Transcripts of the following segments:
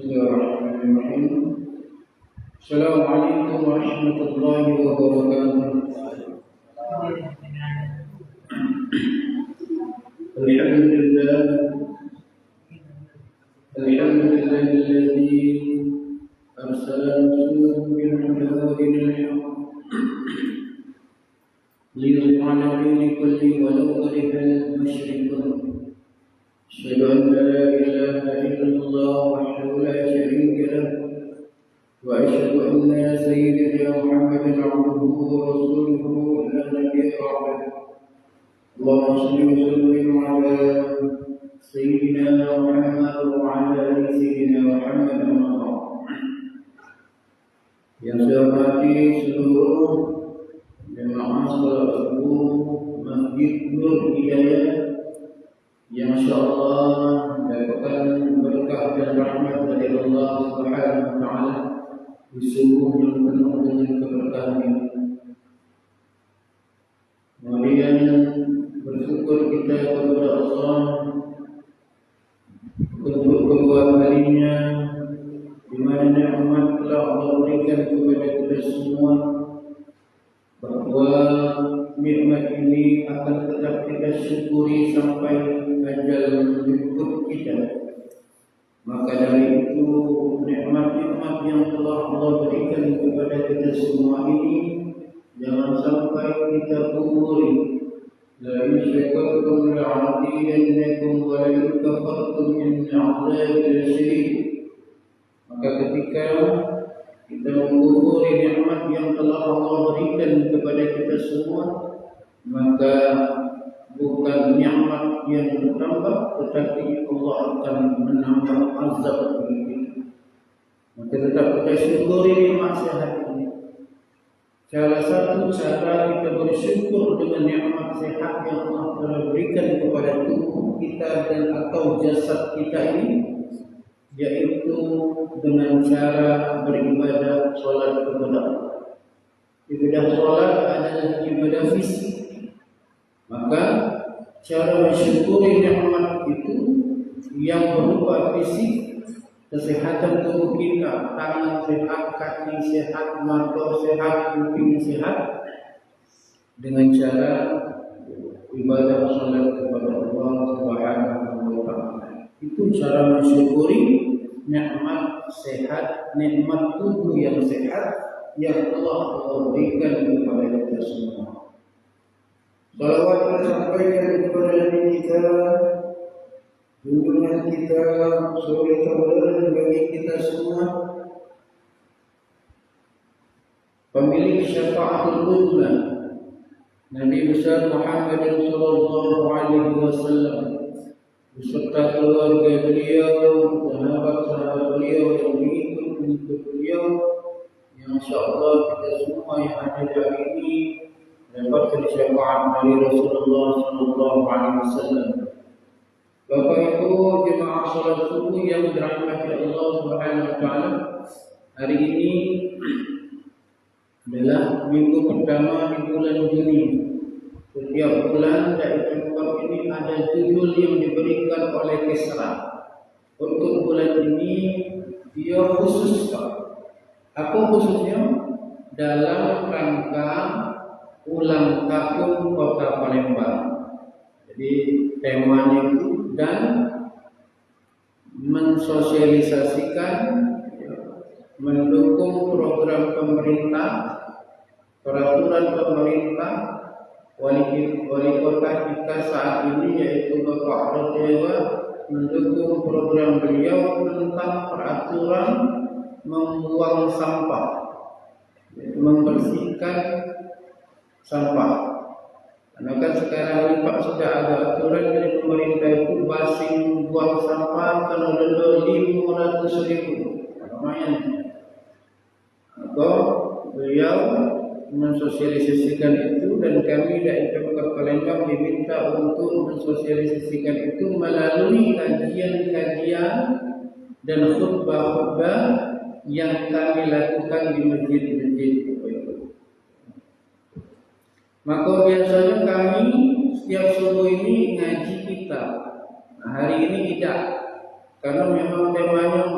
Bismillahirrahmanirrahim. Assalamualaikum warahmatullahi wabarakatuh. Alhamdulillah, alladzi arsala rasulahu bil huda wa dinil haqq liyudhhirahu 'ala dini kullihi walau karihal musyrikun. أشهد أن لا إله إلا الله وحده لا شريك له وأشهد أن سيدنا محمدا عبده ورسوله لا نبي بعده. اللهم صل وسلم على سيدنا محمد وعلى آل سيدنا محمد أما بعد. Yang saya hormati seluruh jemaah salat subuh Masjid Nur Hidayah yang insyaallah mendapatkan berkah dan rahmat dari Allah Subhanahu wa taala di subuh yang penuh dengan keberkahan ini. Kemudian bersyukur kita kepada Allah untuk kedua kalinya di mana nikmat telah Allah berikan kepada kita semua, bahwa nikmat ini akan tetap kita syukuri sampai ajal menjemput kita. Maka dari itu nikmat-nikmat yang telah Allah berikan kepada kita semua ini jangan sampai kita kuburi. La in syakartum la'azidannakum wa la in kafartum inna 'adzabi lasyadid. Maka ketika kita mengkufuri nikmat yang telah Allah berikan kepada kita semua, maka bukan nikmat yang bertambah, tetapi Allah akan menambah azab bagi kita. Maka tetap kita syukuri nikmat sehat ini. Salah satu cara kita bersyukur dengan nikmat sehat yang Allah telah berikan kepada tubuh kita dan atau jasad kita ini, yaitu dengan cara beribadah sholat kepada Allah. Ibadah sholat adalah ibadah fisik. Maka cara mensyukuri nikmat itu yang berupa fisik, kesehatan tubuh kita, tangan sehat, kaki sehat, mata sehat, kuping sehat, dengan cara ibadah salat kepada Allah Subhanahu wa taala. Itu cara mensyukuri nikmat sehat, nikmat tubuh yang sehat yang Allah berikan kepada kita semua. Salawat tersampaikan kepada Nabi kita, junjungan kita, suri tauladan bagi kita semua, pemilik syafaatul uzma, Nabi besar Muhammad sallallahu alaihi wasallam beserta keluarga beliau, sahabat-sahabat beliau yang mengikut beliau, yang insyaallah kita semua yang ada hari ini mendapatkan syafaat dari Rasulullah sallallahu alaihi wasallam. Bapak Ibu jemaah salat subuh yang dirahmati Allah Subhanahu wa taala, hari ini adalah minggu pertama di bulan Juni. Setiap bulan dari tempat ini ada judul yang diberikan oleh Kesra. Untuk bulan ini dia khusus, Pak. Apa khususnya? Dalam rangka ulang tahun Kota Palembang. Jadi temanya itu dan mensosialisasikan, mendukung program pemerintah, peraturan pemerintah, wali kota kita saat ini yaitu Bapak Rodewa mendukung program beliau tentang peraturan membuang sampah, membersihkan sampah. Karena kan sekarang Pak sudah ada aturan dari pemerintah itu basing buang sampah kalau denda 500.000. Lumayan. Maka beliau mensosialisasikan itu dan kami dari Pemkab Palembang diminta untuk mensosialisasikan itu melalui kajian-kajian dan khutbah-khutbah yang kami lakukan di masjid-masjid. Maka biasanya kami setiap subuh ini ngaji kitab. Nah, hari ini tidak, karena memang temanya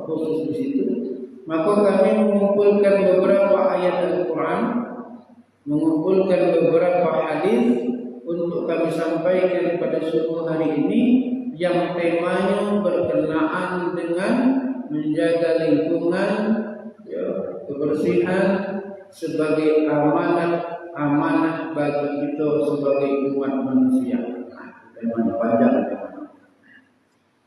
khusus di situ. Maka kami mengumpulkan beberapa ayat Al-Quran, mengumpulkan beberapa hadis untuk kami sampaikan pada subuh hari ini yang temanya berkenaan dengan menjaga lingkungan, ya, kebersihan sebagai amanat bagi kita sebagai umat manusia. Tema panjang.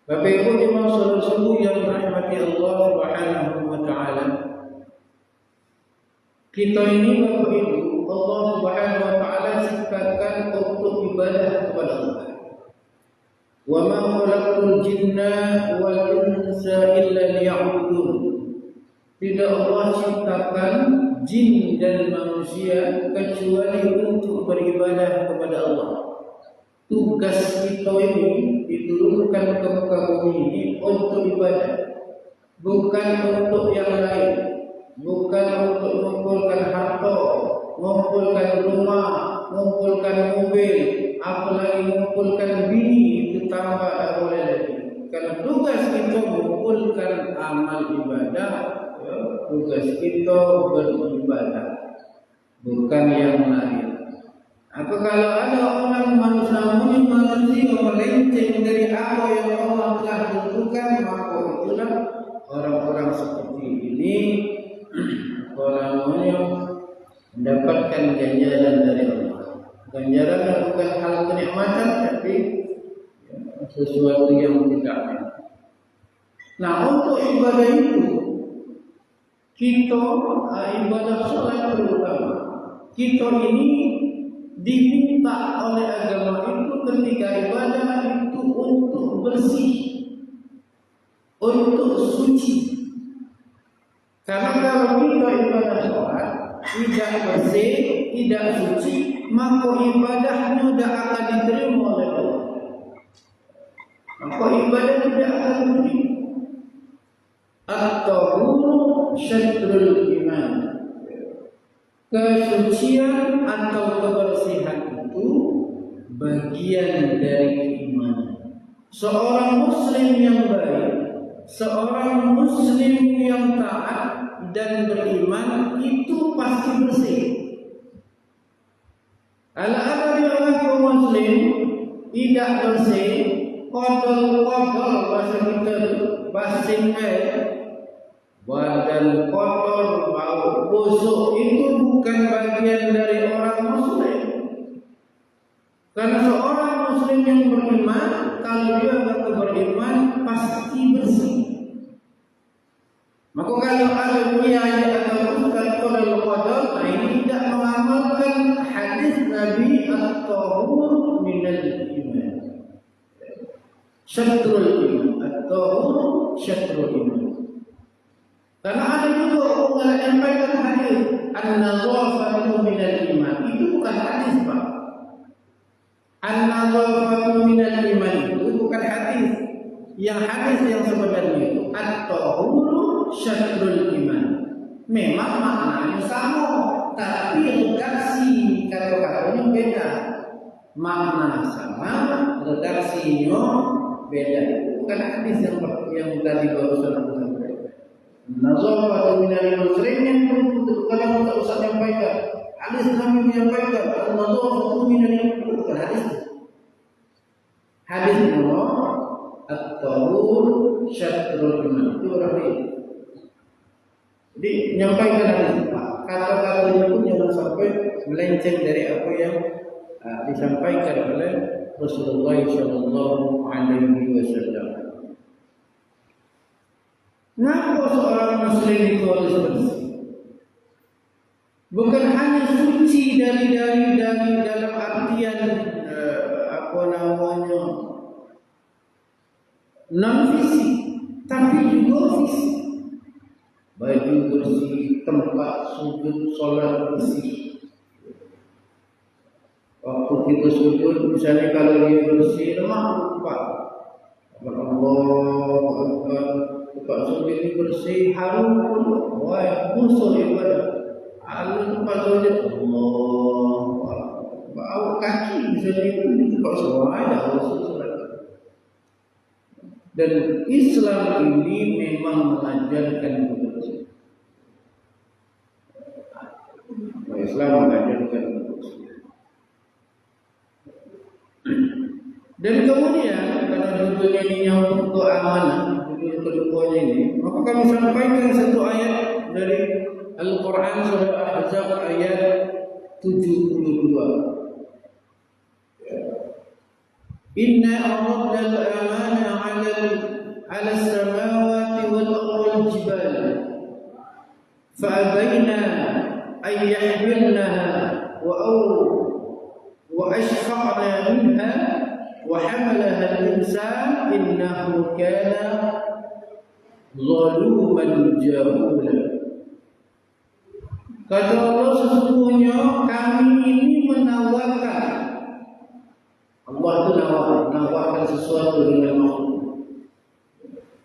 Bapak Ibu jemaah saudara yang dirahmati Allah Subhanahu wa taala. Kita ini Bapak Ibu, Allah Subhanahu wa taala ciptakan untuk ibadah kepada Allah. Wa ma khalaqtul jinna wal insa illa liya'budun. Tidak Allah ciptakan jin dan manusia kecuali untuk beribadah kepada Allah. Tugas kita ini diturunkan ke muka bumi ini untuk ibadah, bukan untuk yang lain, bukan untuk mengumpulkan harta, mengumpulkan rumah, mengumpulkan mobil, apalagi mengumpulkan bini, itu tambah tak boleh lagi. Karena tugas kita mengumpulkan amal ibadah, ya, tugas kita beribadah, bukan yang lain. Apa kalau ada orang manusia melenceng dari apa yang Allah telah tentukan, maka itulah orang-orang seperti ini namanya mendapatkan ganjaran dari Allah. Ganjaran bukan hal kenikmatan, tapi sesuatu yang tidak ada. Nah, untuk ibadah itu kita ibadah salat terutama kita ini diminta oleh agama itu ketika ibadah itu untuk bersih, untuk suci. Karena kalau kita ibadah sholat tidak bersih, tidak suci, maka ibadahnya tidak akan diterima oleh Allah. Maka ibadah tidak akan diterima. At-tahuru syatrul iman. Kesucian atau kebersihan itu bagian dari iman. Seorang muslim yang baik, seorang muslim yang taat dan beriman itu pasti bersih. Kalau ada orang muslim tidak bersih, kotor-kotor bahasa kita, badan kotor, bau busuk, itu bukan bagian dari orang muslim. Karena seorang muslim yang beriman, kalau dia beriman pasti bersih. Maka kalau ada kiai atau ustaz qolal qadar, ini tidak mengamalkan hadis Nabi at-tahur minal iman. Syatrul iman, at-tahur syatrul iman. Karena ada juga orang yang menyampaikan hadis an-nadhafatu minal iman. Itu bukan hadis, Pak. An-nadhafatu minal iman itu bukan hadis. Yang hadis yang sebenarnya itu at-tahuru syatrul iman. Memang maknanya sama, tapi redaksi kata-katanya beda. Makna sama, redaksinya beda. Bukan hadis yang tadi barusan aku sampaikan. Nazafatu minal muslim yang kalau kita usah sampaikan. Hadis Nabi menyampaikan nazafatu minal bukan hadis. Hadis nomor at-tahur syatrul iman itu orang ini. Jadi menyampaikan hadis kata-katanya pun jangan sampai melenceng dari apa yang disampaikan oleh Rasulullah sallallahu alaihi wasallam. Kenapa seorang muslim itu harus bersih? Bukan hanya suci dari dalam artian non fisik, tapi juga fisik. Baju bersih, tempat sujud sholat bersih. Waktu kita sujud, misalnya kalau dia bersih, lemah lupa. Tempat sujud ini bersih, harum, wah, musuh ibadah. Harum tempat sujud, Allah, bau kaki misalnya itu tempat semua ada musuh sholat. Dan Islam ini memang mengajarkan kebenaran. Islam mengajarkan kebenaran. Dan kemudian karena judulnya ini nyambung ke amanah, judul keduanya ini, maka kami sampaikan satu ayat dari Al-Quran surah Al-Ahzab ayat 72. Inna aradna al-amana 'ala as-samawati wal-ardi wal-jibal fa'abayna an yahmilnaha wa ashfaqna minha wa hamalaha al-insan innahu kana zaluman jahula. Kata Allah, sesungguhnya kami ini menawarkan, Allah itu menawarkan sesuatu dengan makhluk.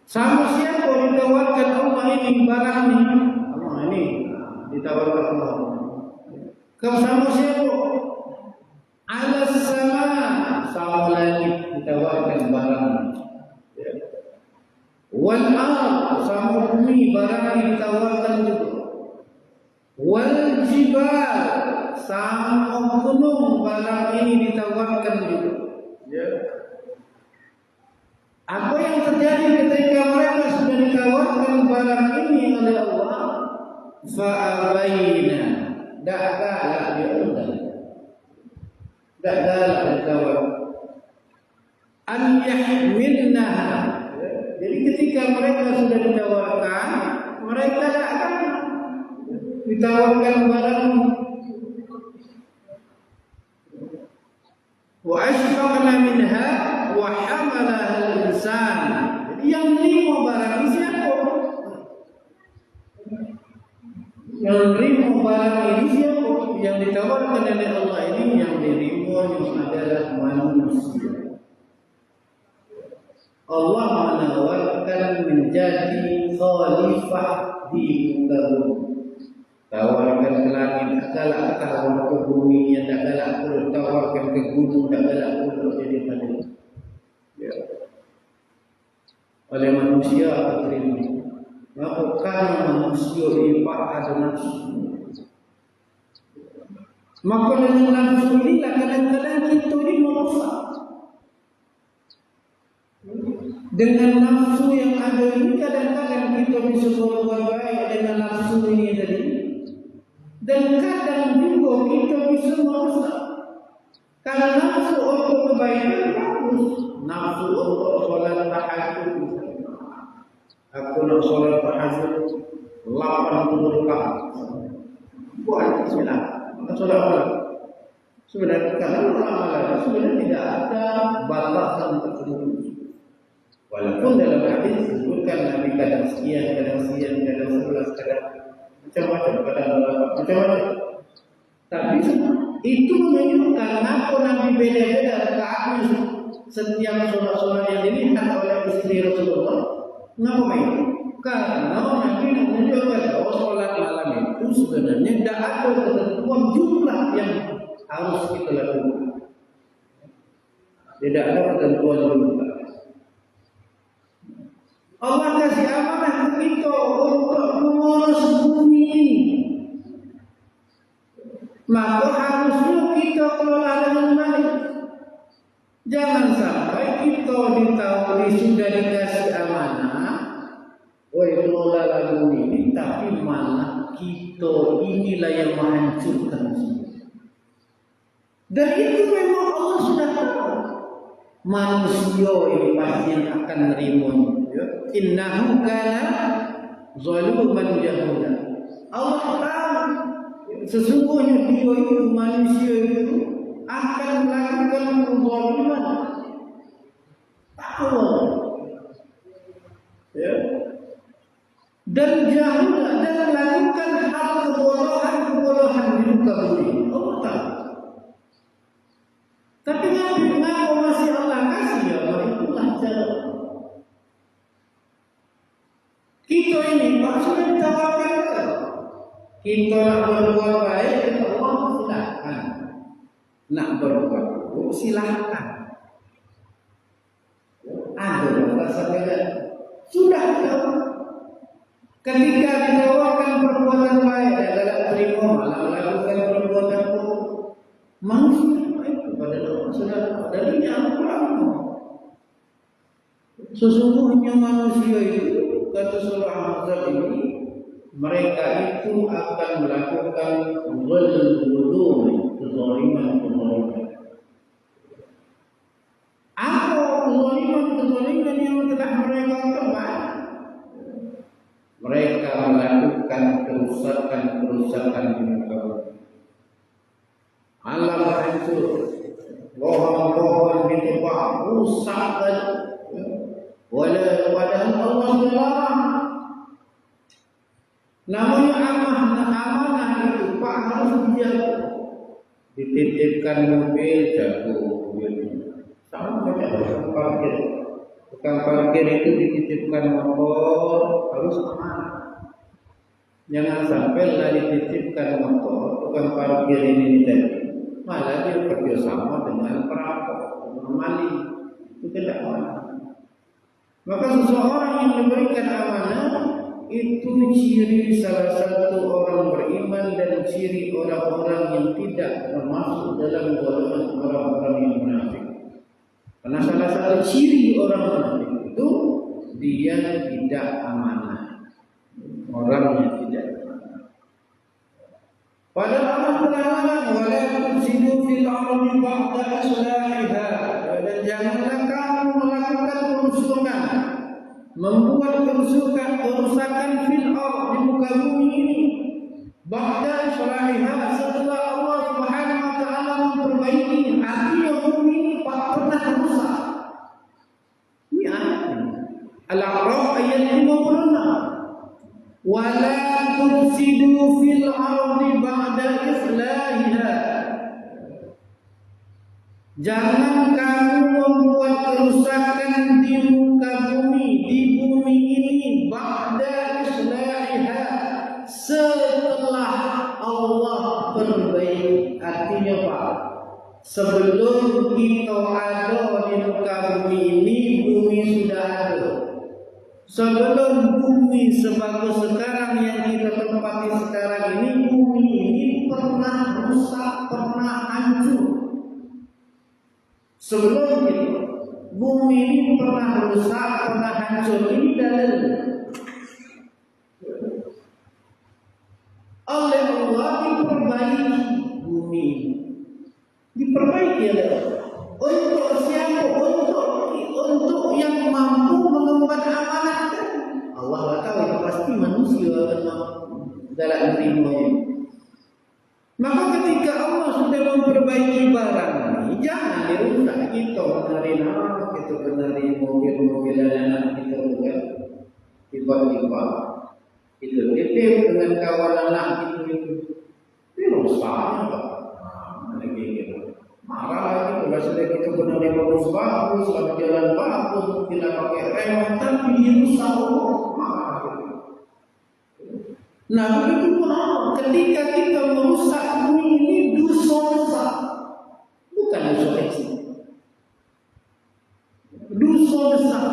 Sama siapa ditawarkan Allah ini barang ini? Allah ini ditawarkan Allah. Sama siapa? Alas sama langit ditawarkan barang. Wal ard sama bumi barang ditawarkan juga. Wal jibal sama gunung barang ini ditawarkan juga. Ya. Apa yang terjadi ketika mereka sudah ditawarkan barang ini oleh Allah? Fa'abaina, dak galak dia undang, dak galak ditawar. An yahmilnaha. Jadi ketika mereka sudah ditawarkan, mereka tak akan ditawarkan barang. Wa ashfaqna minha wa hamalaha al-insan. Jadi yang menerima barang ini siapa? Yang menerima barang ini siapa? Yang ditawarkan oleh Allah ini yang menerima adalah manusia. Allah menawarkan menjadi khalifah di muka bumi. Tawarkan ke langit, galak tawar ke bumi, yang tak galak pun tawarkan ke gunung, tak galak pun jadi khalifah. Ya. Oleh manusia terima. Maka karena manusia lipat ada nafsu. Maka dengan nafsu inilah kadang-kadang kita ini merusak. Dengan nafsu yang ada ini kadang-kadang kita bisa berbuat baik dengan nafsu ini tadi. Dan kadang juga kita bisa merusak. Karena nafsu untuk kebaikan bagus. Nafsu untuk solat tahajud. Aku nak solat tahajud 80 rakaat. Buat bismillah. Maka solat malam. Sebenarnya kalau amalan sebenarnya tidak ada batasan tertentu. Walaupun dalam hadis disebutkan Nabi kadang sekian, kadang 11, kadang macam-macam, kadang macam-macam. Tapi itu menunjukkan apa Nabi beda-beda rakaatnya setiap solat-solat yang dilihat oleh istri Rasulullah. Kenapa begitu? Karena Nabi menunjukkan bahwa solat malam itu sebenarnya tidak ada ketentuan jumlah yang harus kita lakukan. Tidak ada ketentuan jumlah. Allah kasih amanah kita untuk mengurus bumi ini. Maka harusnya kita kelola dengan baik. Jangan sampai kita sudah dikasih amanah, kelola bumi ini, tapi malah kita inilah yang menghancurkan. Dan itu memang Allah sudah tahu. Manusia ini pasti yang akan menerima. Innahu kana zaluman jahula. Allah tahu sesungguhnya dia itu manusia itu akan melakukan kezaliman. Tahu. Ya. Dan jahula dan melakukan hal kebodohan di muka bumi. Allah tahu. Tapi kenapa masih Allah kasih ya? Itulah cara. Kita ini sudah ditawarkan. Kita nak berbuat baik, Allah silakan. Nak berbuat buruk, silakan. Ada rasa keadaan. Sudah tahu. Ketika ditawarkan perbuatan baik dan tidak terima malah melakukan perbuatan buruk. Manusia baik kepada Allah sudah dari Al-Quran. Sesungguhnya manusia itu kata surah Ahzab ini mereka itu akan melakukan kezaliman. Apa kezaliman yang telah mereka lakukan? Mereka melakukan kerusakan di muka bumi. Alam hancur, pohon-pohon ditebang, rusak dan padahal Allah melarang. Namanya amanah itu Pak harus dijaga. Dititipkan mobil jago, sama macam parkir. Tukang parkir itu dititipkan motor harus amanah. Jangan sampai lah dititipkan motor tukang parkir ini tadi malah dia kerjasama dengan perampok, dengan maling. Itu tidak amanah. Maka seseorang yang diberikan amanah itu ciri salah satu orang beriman dan ciri orang-orang yang tidak termasuk dalam golongan orang-orang yang munafik. Karena salah satu ciri orang munafik itu dia tidak amanah. Orangnya tidak amanah. Padahal Allah mengatakan wala tusidu fil ardi ba'da islahiha, dan janganlah kamu melakukan kerusakan, membuat kerusakan fil ardi di muka bumi ini ba'da islahiha, setelah Allah Subhanahu wa taala memperbaiki. Artinya bumi ini pernah rusak. Ini Al-A'raf ayat 56. Wala tufsidu fil ardi ba'da islahiha. Jangan kamu membuat kerusakan di muka bumi, di bumi ini ba'da islahiha, setelah Allah perbaiki. Artinya Pak, sebelum kita ada di muka bumi ini, bumi sudah ada. Sebelum bumi sebagus sekarang yang kita tempati sekarang ini, bumi ini pernah rusak, pernah hancur. Sebelum itu, bumi ini pernah rusak, pernah hancur. Ini dalil. Oleh Allah diperbaiki bumi ini. Diperbaiki adalah untuk siapa? Untuk yang mampu mengemban amanah. Allah tahu itu pasti manusia dalam menerimanya. Maka ketika Allah sudah memperbaiki barang ini, jangan dirusak. Kita benarin anak, kita benarin mobil-mobil anak kita juga. Tiba-tiba itu titip dengan kawan anak itu dirusaknya Pak. Lagi gitu. Marah lagi, kalau sudah kita benar-benar bagus, kalau jalan bagus, tidak pakai rem, tapi dirusak Allah. Marah lagi. Nah begitu pun ketika kita merusak bumi ini, dosa besar, bukan dosa kecil. Dosa besar,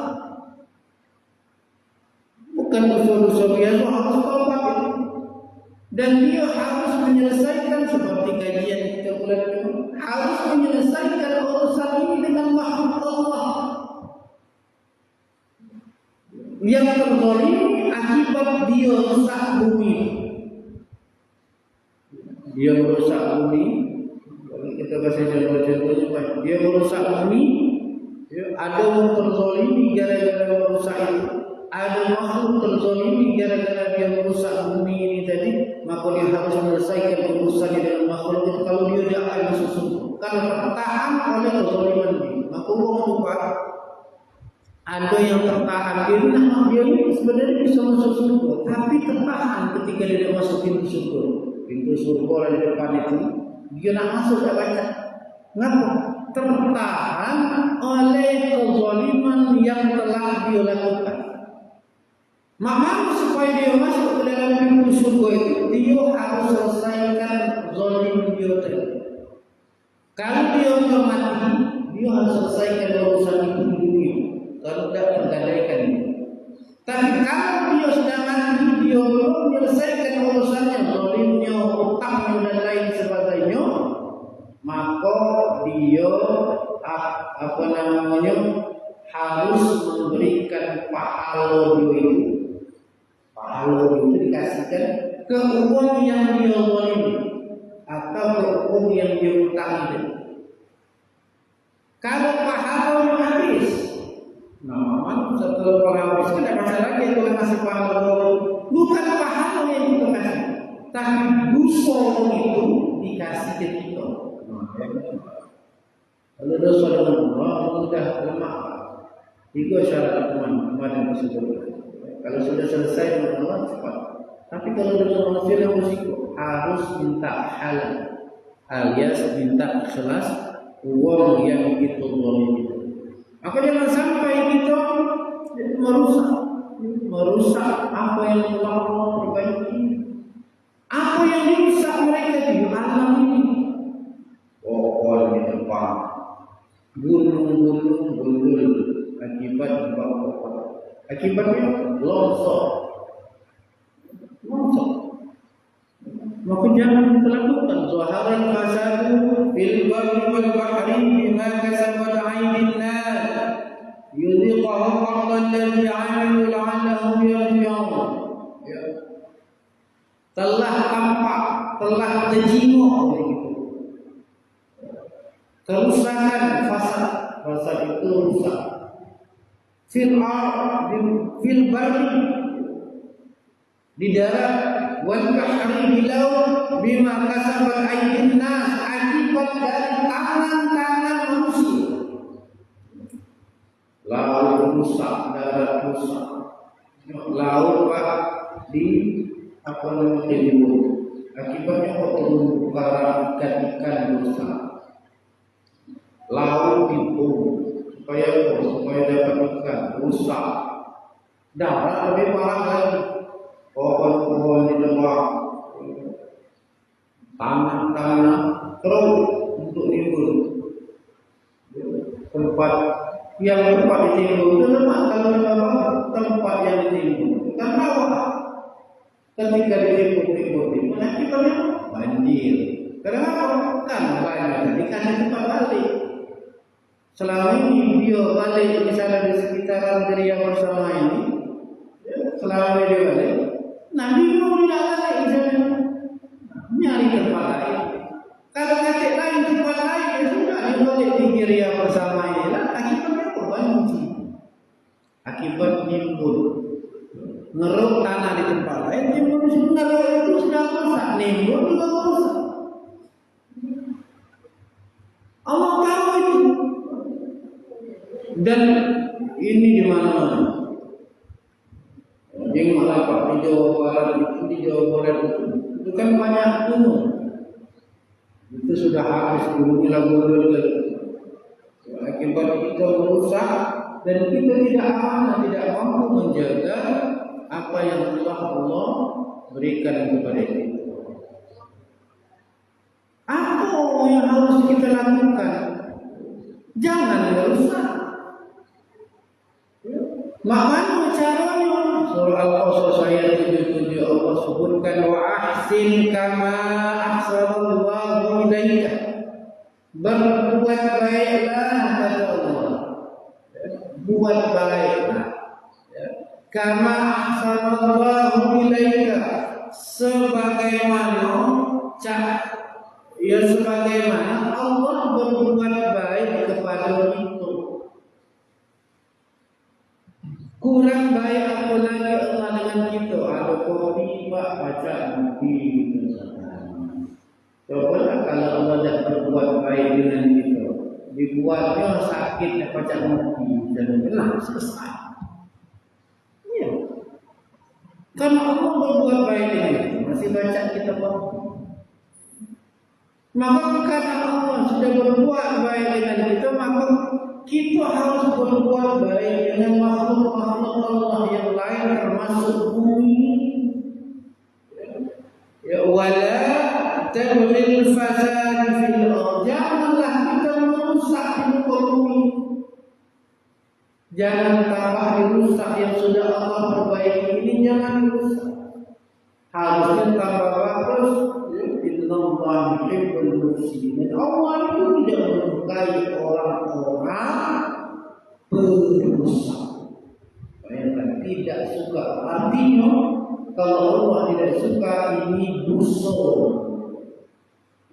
bukan dosa-dosa biasa, harus tobat. Dan dia harus menyelesaikan seperti kajian kita bulan ini, harus menyelesaikan urusan ini dengan makhluk Allah yang terzalimi akibat dia rusak bumi. Dia merusak bumi. Kalau kita kasih contoh-contohnya, dia merusak bumi. Ada yang terzalimi gara-gara merusak itu. Ada makhluk terzalimi gara-gara dia merusak bumi ini tadi. Maka dia harus menyelesaikan urusannya dengan makhluk itu. Kalau dia tidak akan masuk surga, karena tertahan oleh kezaliman dia. Maka Allah lupa. Ada yang tertahan, dia ini sebenarnya bisa masuk surga, tapi tertahan ketika dia tidak masuk pintu surga. Pintu surga di depan itu, dia nak masuk tak banyak. Kenapa? Tertahan oleh kezaliman yang telah dia lakukan. Maka supaya dia masuk ke dalam pintu surga itu, dia harus selesaikan zalim dia tadi. Kalau dia sudah mati, dia harus selesaikan urusan itu di dunia. kalau tidak menggadaikan dia. Tapi kalau dia sudah mati, dia belum menyelesaikan urusannya, zalimnya, utangnya dan lain sebagainya, maka dia harus memberikan pahala dia itu. Pahala itu dikasihkan ke uang yang dia zalimi atau ke uang yang dia utangi. Kalau pahalanya habis, nah, setelah pahala habis kan tidak masalah lagi kalau kasih pahala. Bukan pahala yang kita kasih, tapi dosa itu dikasih ke kita. Kalau dosa dengan Allah mudah lemah. 3 syarat kemarin tersebut. Kalau sudah selesai dengan Allah cepat. Tapi kalau dengan manusia yang berisiko harus minta halal, alias minta ikhlas uang yang kita zalimi. Maka jangan sampai kita merusak apa yang telah Allah perbaiki. Apa yang dirusak mereka di alam ini? Pohon di depan, gunung-gunung gundul akibat pohon. Akibatnya longsor. Maka jangan dilakukan zaharan fasadu fil barri wal bahri bima kasabat aydin nas yudhiqahum alladhi 'amilu la'allahum yarji'un. Telah tampak, telah terjingu kerusakan fasad itu rusak fil barri di darat wal bahri di laut bima kasabat aydin nas akibat dari tangan-tangan manusia. Laut rusak, darat rusak. Laut Pak di akibatnya terumbu karang ikan rusak. Laut itu supaya dapat ikan rusak. Darat lebih parah lagi. Pohon-pohon di bawah, tanah keruh untuk timbul. Tempat ditimbul itu lemak. Kalau di bawah tempat yang ditimbul kan bawah. Ketika ditimbul akibatnya banjir. Kenapa? Kan banyak dikasih tempat balik. Selama ini dia balik misalnya di sekitaran Geria Bersama ini, selama dia balik, Nabi mau tidak balik misalnya, nyari tempat lain. Kalau kata lain tempat lain, ya sudah dia balik di Geria Bersama ini lah. Akibatnya apa? Banjir. Akibat nimbul. Ngeruk tanah di tempat lain, nimbul itu sudah rusak, nimbul juga rusak. Allah tahu itu. Dan ini di mana-mana. Di Malapa, di Jawa Barat, di Jawa Barat itu kan banyak gunung. Itu sudah habis gunungnya lagu-lagu. Akibat kita merusak dan kita tidak aman, tidak mampu menjaga apa yang telah Allah berikan kepada kita. Apa yang harus kita lakukan? Jangan merusak. Bagaimana caranya? Surah Al-Qasas ayat 77 Allah sebutkan wa ahsin kama ahsanallahu ilaika. Berbuat baiklah kata Allah. Buat baiklah. Kama ahsanallahu ilaika, sebagaimana sebagaimana Allah berbuat baik kepada kita. Kurang baik apa lagi Allah dengan kita? Ada kopi Pak baca buku coba kalau Allah dah berbuat baik dengan kita, dibuatnya sakit nak baca buku dan benar selesai. Ya. Kalau Allah berbuat baik dengan kita, masih baca kita buku. Maka karena Allah sudah berbuat baik dengan kita, maka kita harus berbuat baik dengan makhluk-makhluk Allah yang lain termasuk bumi. Ya wala tabghil fasad fil ardh. Janganlah kita merusak di muka bumi. Jangan tambah rusak yang sudah Allah perbaiki ini, jangan rusak. Harusnya tambah bagus. Innallaha yuhibbul muhsinin. Allah itu tidak menyukai orang-orang berdosa. Bayangkan, tidak suka. Artinya kalau Allah tidak suka, ini dosa.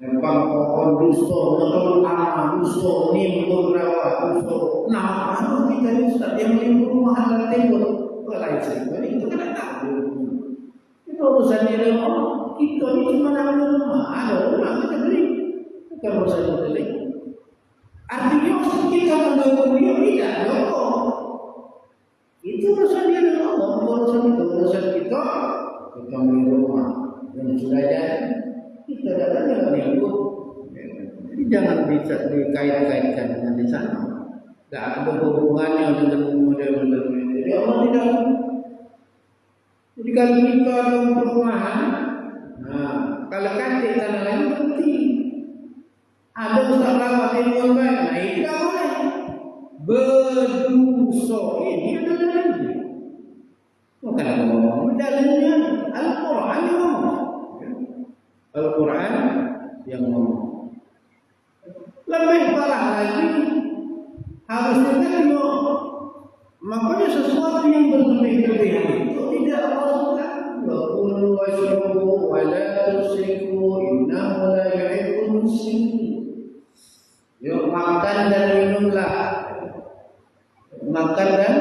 Memang pohon dosa, menurut anak dosa, nimbul rawa dosa. Nah, kalau kita ini Ustaz yang nimbul rumah dan timbul, lain sekali itu kan tak tahu. Itu urusannya dengan Allah. Kita ini cuma namanya rumah, ada rumah kita beli, bukan urusan kita beli. Artinya kita mengganggu dia tidak, no. Itu urusan dia dengan Allah, urusan kita beli rumah yang sudah jadi. Kita datang dengan ikut. Jadi jangan bisa dikait-kaitkan dengan di sana. Tidak ada hubungannya dengan model-model ini. Jadi Allah tidak. Jadi kalau kita ada perumahan, nah kalau kantin tanah lain penting. Ada ustaz rawat yang berbaik, nah itu tidak boleh. Berdosa ini adalah lagi. Bukan apa ngomong, dalilnya Al-Quran yang ngomong. Al-Quran yang ngomong. Lebih parah lagi, harusnya kita makanya sesuatu yang berlebih-lebihan itu tidak Allah suka. Wa qul washrabu wa la tusrifu innahu la yuhibbul musrifin. Yuk makan dan minumlah. Makan dan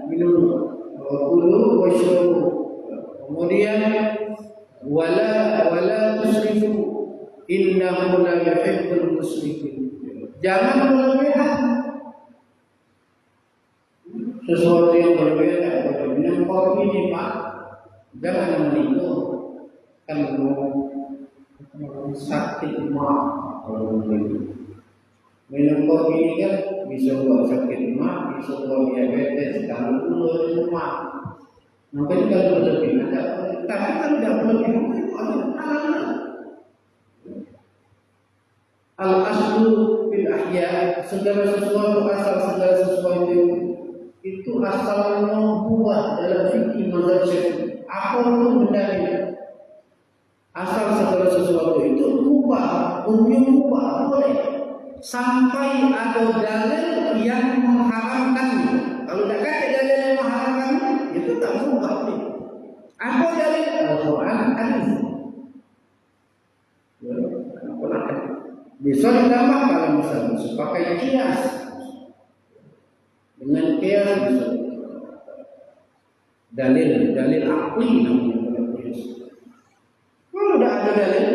minum. Wa qul washrabu. Kemudian wala tusrifu innahu la yuhibbul musrifin. Jangan berlebihan. Sesuatu yang berbeda, minum kopi ini Pak, jangan minum kan sakit mah kalau minum kopi ini kan bisa buat sakit mah, bisa buat diabetes, kalau dulu di rumah. Makanya kalau berlebihan, tapi kalau tidak berlebihan itu ada halal. Al-aslu fil ahya, segala sesuatu asal segala sesuatu itu asalnya buah dalam fikih mazhab Syafi'i. Apa itu bendanya? Asal segala sesuatu itu mubah, mubah boleh sampai ada dalil yang mengharamkannya. Kalau tidak ada dalil yang mengharamkannya, itu tak mubah. Apa dalil? Al-Quran, hadis. Bisa ditambah kalau misalnya pakai kias. Dengan kias bisa dalil akli namanya kias. Kalau tidak ada dalil,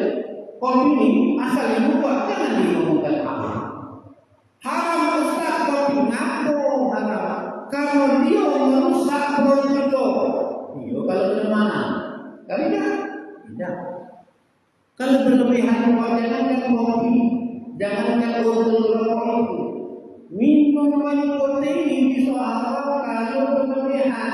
kopi ini asal yang buat jangan diomongkan haram. Haram ustaz kopi ngaku haram. Kalau dia merusak itu, iya kalau ke mana? Kalau tidak. Kalau berlebihan jangan kopi, jangan kopi. Minum protein bisa haram kalau berlebihan.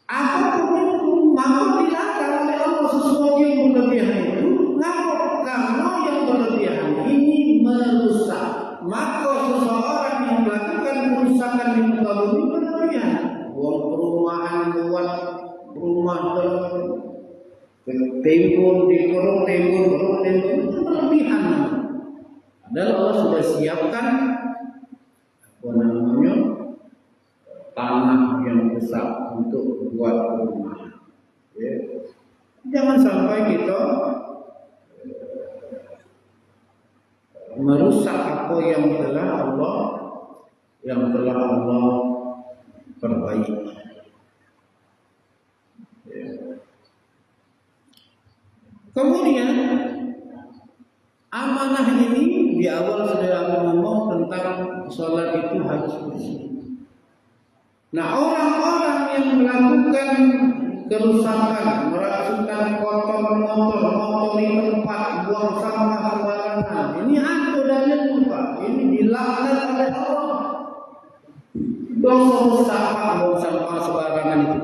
Apapun itu, maka dilarang oleh Allah sesuatu yang berlebihan itu. Ngapa? Karena yang berlebihan ini merusak. Maka seseorang yang melakukan kerusakan di muka bumi berlebihan. Buat perumahan, buat rumah timbun, dikurung timbun itu berlebihan. Dan Allah sudah siapkan tanah yang besar untuk buat rumah. Ya. Jangan sampai kita merusak apa yang telah Allah perbaiki. Ya. Kemudian amanah ini di awal sudah ngomong tentang sholat itu harus bersih. Nah orang-orang yang melakukan kerusakan, merasukan kotor-kotor di tempat, buang sampah sembarangan, ini ada dalilnya Pak. Ini dilaknat oleh Allah. Dosa buang sampah sembarangan itu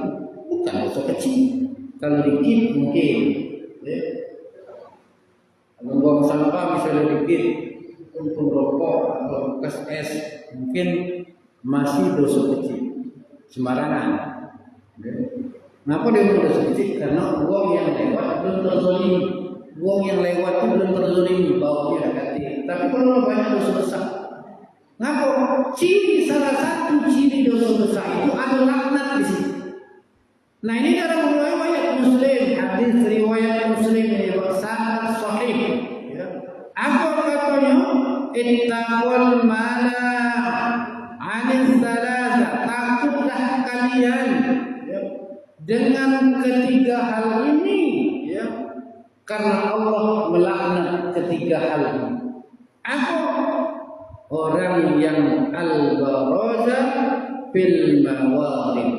bukan dosa kecil. Kalau dikit mungkin. Membuang sampah bisa sedikit untuk rokok atau bekas es mungkin masih dosa kecil, sembarangan. Kenapa dia bilang dosa kecil? Karena uang yang lewat belum terzolimi. Uang yang lewat itu belum terzolimi, baunya hati. Tapi kalau banyak dosa besar, ngapa? Salah satu ciri dosa besar itu ada laknat di sini. Nah ini dalam riwayat Muslim, hadis riwayat Muslim ini sanad sahih. Apa katanya? Ittaqul mala 'anil thalatha. Takutlah kalian dengan ketiga hal ini, ya. Karena Allah melaknat ketiga hal ini. Apa? Orang yang al-baraza fil mawadid.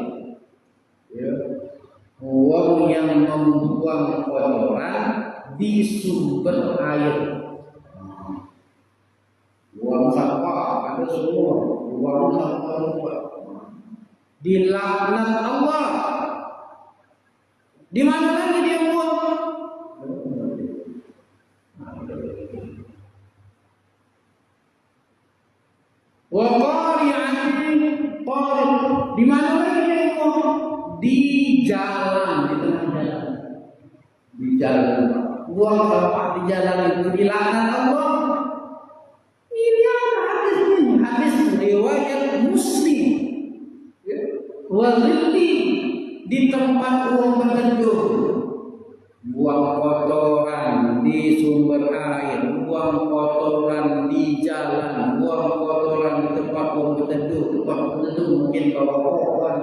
Ya. Orang yang membuang kotoran di sumber air. Buang sampah ada semua, buang sampah dilaknat Allah. Di mana lagi dia buang? Wa qari'atin tariq. Di mana lagi dia buang? Di jalan, di tengah jalan. Di jalan. Buang sampah di jalan itu dilaknat Allah. Hadis riwayat Muslim. Wazilli di tempat uang berteduh, buang kotoran di sumber air, buang kotoran di jalan, buang kotoran di tempat uang berteduh. Tempat berteduh mungkin bawah pohon,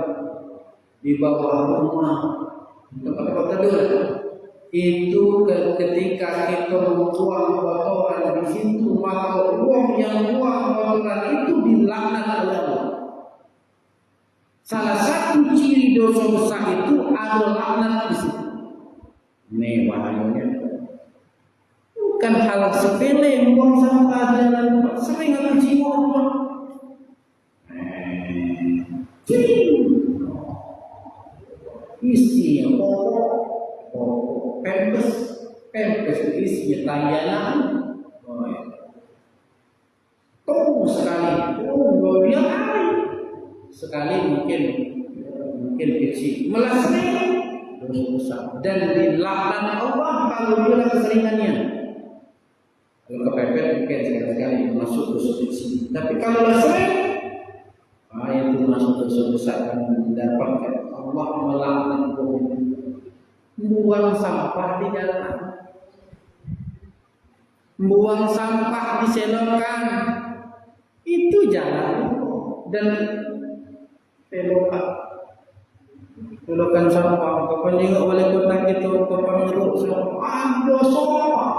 di bawah rumah, tempat berteduh. Itu ketika kita membuang kotoran di situ, maka uang yang buang kotoran itu dilaknat Allah. Salah satu ciri dosa besar itu ada laknat di situ. Ini bahayanya. Bukan hal sepele buang sampah jalan, sering aku jiwa. Isinya pokok, pempes isinya tanjanan. Sekali, dia air. Sekali mungkin kecil, melasnya dosa besar dan dilaknat Allah kalau dia keseringannya. Kalau kepepet mungkin sekali-sekali masuk dosa kecil, tapi kalau sering, itu masuk dosa besar dan mendapatkan Allah melaknat. Buang sampah di jalan, buang sampah di selokan, itu jalan dan selokan sampah. Kapan juga wali kota kita kapan jeruk sampah ada sampah.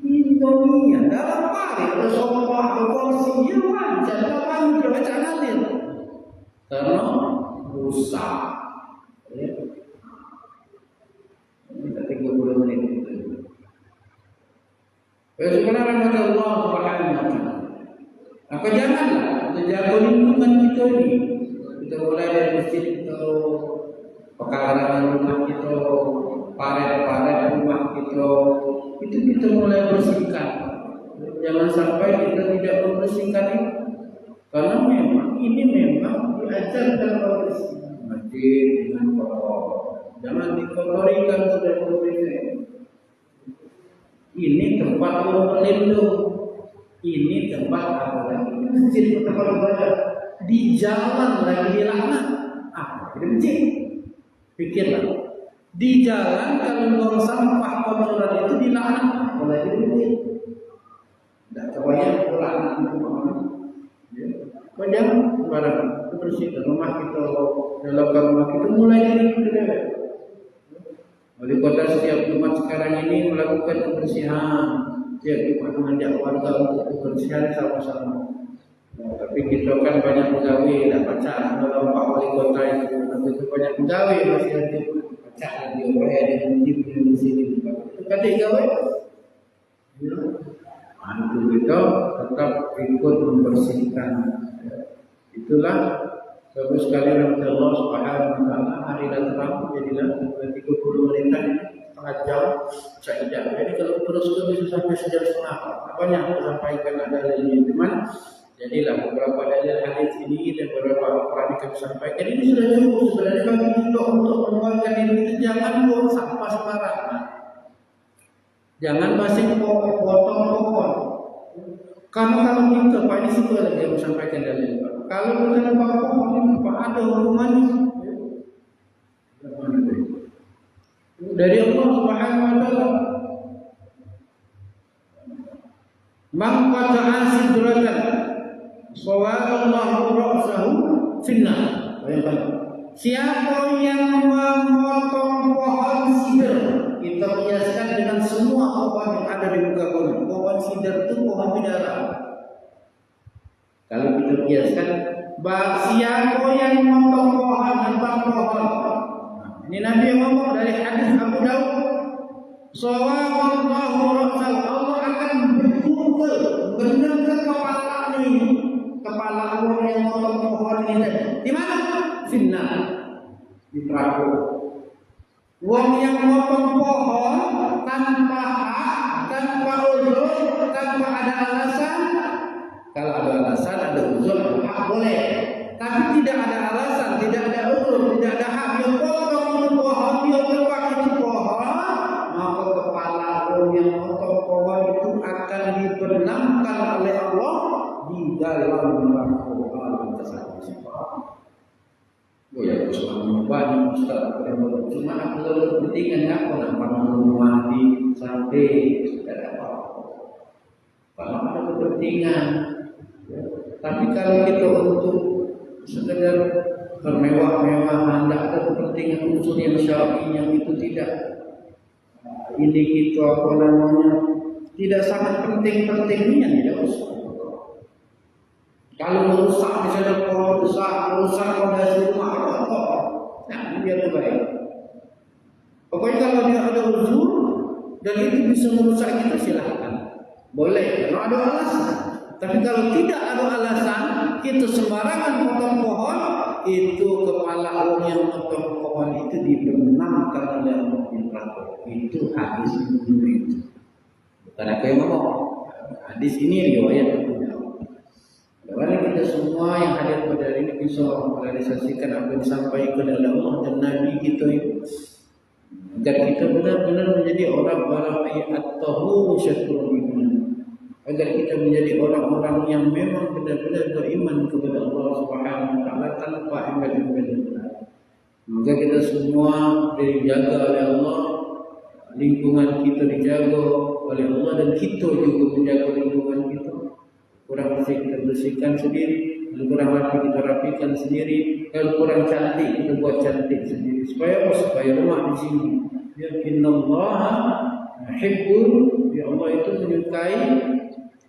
Indonesia dalam hari ada sampah kursi yang wajar, kapan baca nanti karena rusak. Kita 30 menit. Sekarang Allah Subhanahu wa taala. Maka janganlah menjaga lingkungan kita ini. Kita mulai dari masjid kita, pekarangan rumah kita, paret-paret rumah kita, itu kita mulai bersihkan. Jangan sampai kita tidak membersihkan ini. Karena memang diajarkan bersih masjid dengan kotor. Jangan dikotorikan sudah kotorkan. Ini tempat orang berlindung. Ini tempat apa lagi? Masjid tempat ibadah. Di jalan lagi dilaknat. Di masjid. Pikirlah. Di jalan kalau buang sampah kotoran itu dilaknat. Apalagi di masjid. Tidak kebanyakan dilaknat itu mana? Banyak barang bersihkan rumah kita, dalam rumah kita mulai dari kita. Wali kota setiap Jumat sekarang ini melakukan kebersihan. Setiap Jumat mengajak warga untuk kebersihan sama-sama. Tapi kita kan banyak pegawai, tidak baca dalam Pak Wali Kota itu. Itu banyak pegawai masih ada baca di oleh di sini. Itu kan pegawai. Itu kita tetap ikut membersihkan. Itulah sebab sekali Allah Subhanahu wa taala hari terang jadilah 30 menitan setengah jam saja. Jadi kalau terus bisa sampai sejam setengah. Banyak sampaikan ada lagi teman. Jadilah beberapa dalil hadis ini dan beberapa apa kami sampaikan ini sudah cukup sebenarnya bagi kita untuk menguatkan diri kita. Jangan buang sampah sembarangan. Jangan masih potong pohon. Karena kalau kita, Pak, ini situ lagi yang sampaikan dalil. Kalau kita potong pohon ini Pak, ada hukumannya dari Allah Subhanahu wa taala. Man qata'a sidratan Allahu ra'sahu finnar. Siapa yang memotong pohon sidr, kita kiaskan dengan semua pohon yang ada di muka bumi. Pohon sidr itu pohon bidara. Kalau kita kiaskan, siapa yang memotong pohon, ini Nabi yang ngomong dari hadis Abu Daud. Allahu ra'sahu, Allah akan berpukul benar kepala ini. Kepala orang yang memotong pohon ini di mana? Finnar, di neraka. Wong yang memotong pohon tanpa hak, tanpa uzur, tanpa ada alasan. Kalau ada alasan, ada uzur, ada hak boleh. Tapi tidak ada alasan, tidak ada uzur, tidak ada hak. Dia potong pohon, dia tebak itu pohon, maka kepala orang yang memotong pohon itu akan dibenamkan oleh Allah di dalam neraka alam tersebut. Oh ya, selama banyak Ustaz, cuma aku lalu kepentingan aku nampak mati sampai tidak ada apa-apa. Kalau ada kepentingan, tapi kalau kita untuk sekedar bermewah-mewahan, tidak ada kepentingan unsur yang syar'i yang itu tidak. Ini kita apa namanya? Tidak sangat penting-pentingnya tidak usah. Kalau merusak misalnya pohon besar, merusak fondasi rumah apa? Nah, ini biar baik. Pokoknya kalau dia ada uzur dan itu bisa merusak kita, silahkan. Boleh kalau ada alasan. Tapi kalau tidak ada alasan, kita sembarangan potong pohon, itu kepala orang yang potong pohon itu dibenamkan oleh Allah di neraka. Itu hadis itu. Bukan aku yang ngomong. Hadis ini riwayat Abu Daud. Bagaimana kita semua yang hadir pada hari ini bisa merealisasikan apa yang disampaikan oleh Allah dan Nabi kita itu, agar kita benar-benar menjadi orang-orang at-tahuru syatrul iman, agar kita menjadi orang-orang yang memang benar-benar beriman kepada Allah Subhanahu wa taala tanpa embel-embel. Maka kita semua dijaga oleh Allah, lingkungan kita dijaga oleh Allah, dan kita juga menjaga lingkungan kita. Kurang bersih kita bersihkan sendiri, kalau kurang rapi kita rapikan sendiri, kalau kurang cantik kita buat cantik sendiri. Supaya apa? Supaya rumah di sini. Ya innallaha yuhibbul, ya Allah itu menyukai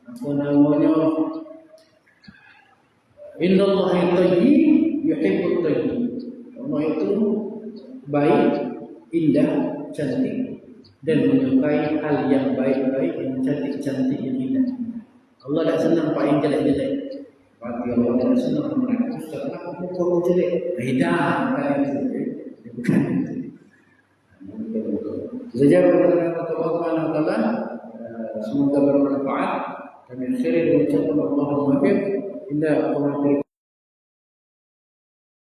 apa namanya? Innallaha tayyib yuhibbut tayyib. Allah itu baik, indah, cantik, dan menyukai hal yang baik-baik, yang cantik-cantik, yang indah. Allah tak senang pak yang jelek-jelek. Bagi Allah tak senang mereka. Ustaz, aku pukul jelek. Beda, bukan itu. Bukan itu. Sejauh berkata Allah Subhanahu wa taala, semoga bermanfaat. Kami akhiri mengucapkan Allahumma barik. Indah